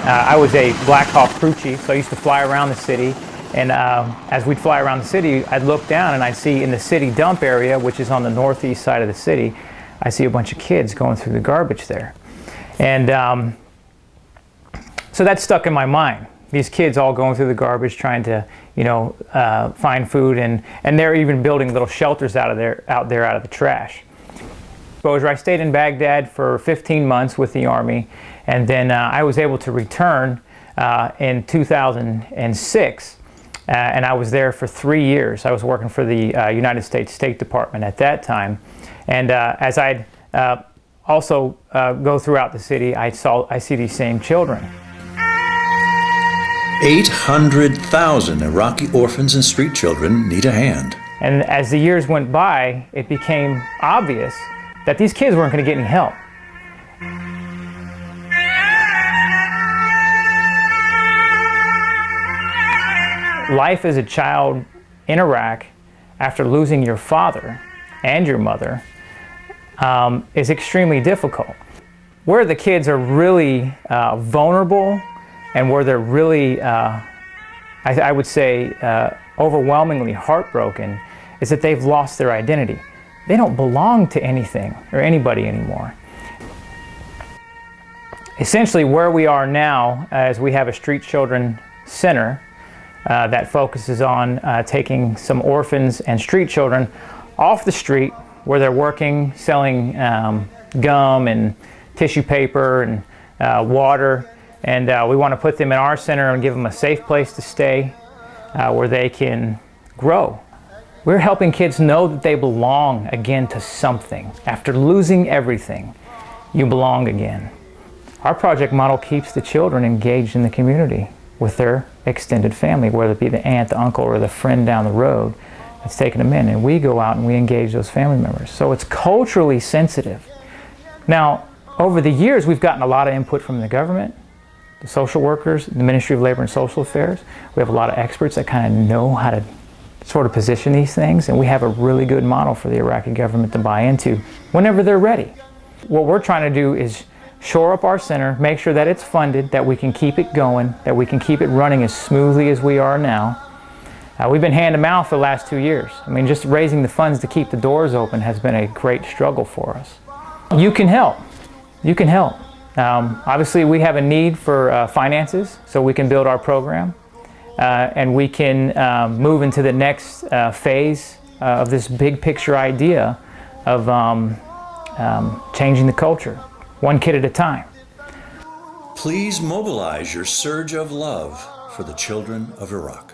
I was a Black Hawk crew chief, so I used to fly around the city. And as we'd fly around the city, I'd look down and I'd see in the city dump area, which is on the northeast side of the city, I see a bunch of kids going through the garbage there. And so that stuck in my mind. These kids all going through the garbage trying to, find food, and they're even building little shelters out there out of the trash. Exposure. I stayed in Baghdad for 15 months with the Army, and then I was able to return in 2006, and I was there for 3 years. I was working for the United States State Department at that time, and as I'd also go throughout the city, I see these same children. 800,000 Iraqi orphans and street children need a hand. And as the years went by, it became obvious that these kids weren't going to get any help. Life as a child in Iraq after losing your father and your mother is extremely difficult. Where the kids are really vulnerable and where they're really, I would say, overwhelmingly heartbroken is that they've lost their identity. They don't belong to anything or anybody anymore. Essentially, where we are now is we have a street children center that focuses on taking some orphans and street children off the street where they're working, selling gum and tissue paper and water. And we want to put them in our center and give them a safe place to stay where they can grow. We're helping kids know that they belong again to something. After losing everything, you belong again. Our project model keeps the children engaged in the community with their extended family, whether it be the aunt, the uncle, or the friend down the road that's taking them in. And we go out and we engage those family members. So it's culturally sensitive. Now, over the years, we've gotten a lot of input from the government, the social workers, the Ministry of Labor and Social Affairs. We have a lot of experts that kind of know how to sort of position these things, and we have a really good model for the Iraqi government to buy into whenever they're ready. What we're trying to do is shore up our center, make sure that it's funded, that we can keep it going, that we can keep it running as smoothly as we are now. We've been hand to mouth for the last 2 years. I mean, just raising the funds to keep the doors open has been a great struggle for us. You can help. You can help. Obviously, we have a need for finances so we can build our program and we can move into the next phase of this big picture idea of changing the culture, one kid at a time. Please mobilize your surge of love for the children of Iraq.